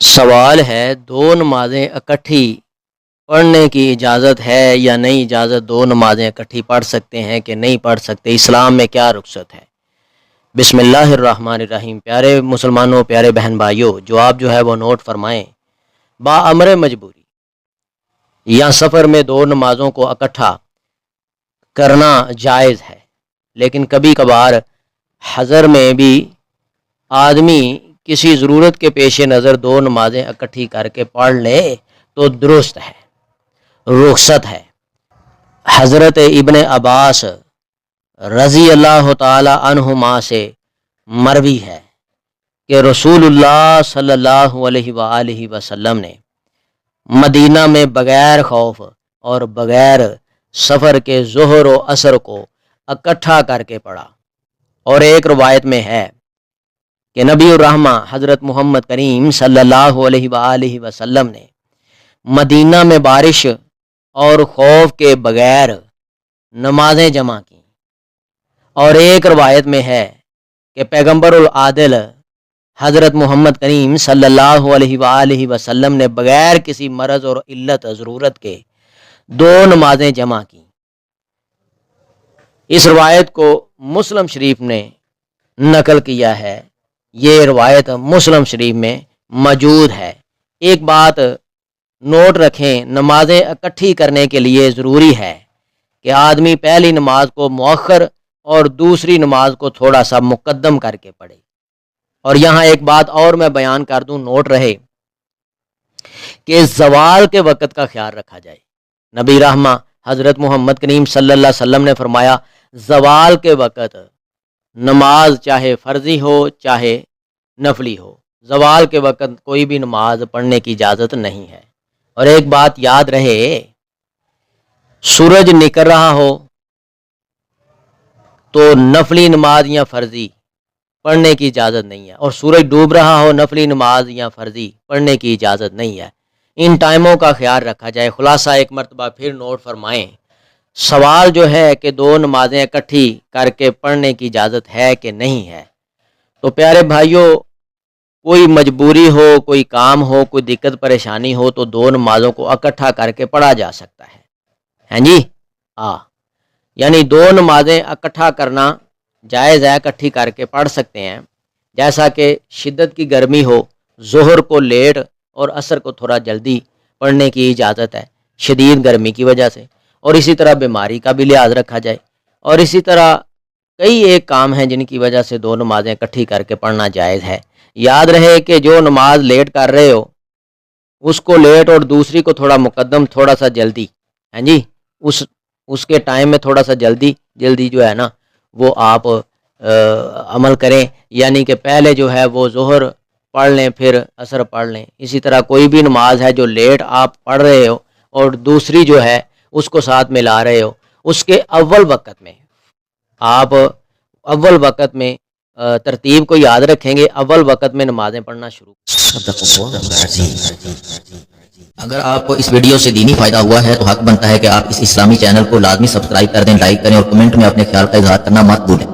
سوال ہے دو نمازیں اکٹھی پڑھنے کی اجازت ہے یا نہیں اجازت؟ دو نمازیں اکٹھی پڑھ سکتے ہیں کہ نہیں پڑھ سکتے؟ اسلام میں کیا رخصت ہے؟ بسم اللہ الرحمن الرحیم۔ پیارے مسلمانوں، پیارے بہن بھائیوں، جواب جو ہے وہ نوٹ فرمائیں۔ بامر مجبوری یا سفر میں دو نمازوں کو اکٹھا کرنا جائز ہے، لیکن کبھی کبھار حضر میں بھی آدمی کسی ضرورت کے پیش نظر دو نمازیں اکٹھی کر کے پڑھ لے تو درست ہے، رخصت ہے۔ حضرت ابن عباس رضی اللہ تعالی عنہما سے مروی ہے کہ رسول اللہ صلی اللہ علیہ وآلہ وسلم نے مدینہ میں بغیر خوف اور بغیر سفر کے ظہر و عصر کو اکٹھا کر کے پڑھا، اور ایک روایت میں ہے کہ نبی الرحمہ حضرت محمد کریم صلی اللہ علیہ وآلہ وسلم نے مدینہ میں بارش اور خوف کے بغیر نمازیں جمع کیں، اور ایک روایت میں ہے کہ پیغمبر العادل حضرت محمد کریم صلی اللہ علیہ وآلہ وسلم نے بغیر کسی مرض اور علت ضرورت کے دو نمازیں جمع کیں۔ اس روایت کو مسلم شریف نے نقل کیا ہے، یہ روایت مسلم شریف میں موجود ہے۔ ایک بات نوٹ رکھیں، نمازیں اکٹھی کرنے کے لیے ضروری ہے کہ آدمی پہلی نماز کو مؤخر اور دوسری نماز کو تھوڑا سا مقدم کر کے پڑھے۔ اور یہاں ایک بات اور میں بیان کر دوں، نوٹ رہے کہ زوال کے وقت کا خیال رکھا جائے۔ نبی رحمہ حضرت محمد کریم صلی اللہ علیہ وسلم نے فرمایا زوال کے وقت نماز چاہے فرضی ہو چاہے نفلی ہو، زوال کے وقت کوئی بھی نماز پڑھنے کی اجازت نہیں ہے۔ اور ایک بات یاد رہے، سورج نکل رہا ہو تو نفلی نماز یا فرضی پڑھنے کی اجازت نہیں ہے، اور سورج ڈوب رہا ہو نفلی نماز یا فرضی پڑھنے کی اجازت نہیں ہے۔ ان ٹائموں کا خیال رکھا جائے۔ خلاصہ ایک مرتبہ پھر نوٹ فرمائیں، سوال جو ہے کہ دو نمازیں اکٹھی کر کے پڑھنے کی اجازت ہے کہ نہیں ہے، تو پیارے بھائیوں کوئی مجبوری ہو، کوئی کام ہو، کوئی دقت پریشانی ہو تو دو نمازوں کو اکٹھا کر کے پڑھا جا سکتا ہے۔ ہیں جی؟ یعنی دو نمازیں اکٹھا کرنا جائز ہے، اکٹھی کر کے پڑھ سکتے ہیں۔ جیسا کہ شدت کی گرمی ہو، ظہر کو لیٹ اور عصر کو تھوڑا جلدی پڑھنے کی اجازت ہے شدید گرمی کی وجہ سے، اور اسی طرح بیماری کا بھی لحاظ رکھا جائے، اور اسی طرح کئی ایک کام ہیں جن کی وجہ سے دو نمازیں اکٹھی کر کے پڑھنا جائز ہے۔ یاد رہے کہ جو نماز لیٹ کر رہے ہو اس کو لیٹ اور دوسری کو تھوڑا مقدم، تھوڑا سا جلدی، ہیں جی، اس کے ٹائم میں تھوڑا سا جلدی جو ہے نا وہ آپ عمل کریں، یعنی کہ پہلے جو ہے وہ ظہر پڑھ لیں پھر عصر پڑھ لیں۔ اسی طرح کوئی بھی نماز ہے جو لیٹ آپ پڑھ رہے ہو اور دوسری جو ہے اس کو ساتھ ملا رہے ہو، اس کے اول وقت میں آپ اول وقت میں ترتیب کو یاد رکھیں گے، اول وقت میں نمازیں پڑھنا شروع۔ اگر آپ کو اس ویڈیو سے دینی فائدہ ہوا ہے تو حق بنتا ہے کہ آپ اس اسلامی چینل کو لازمی سبسکرائب کر دیں، لائک کریں اور کمنٹ میں اپنے خیال کا اظہار کرنا مت بھولیں۔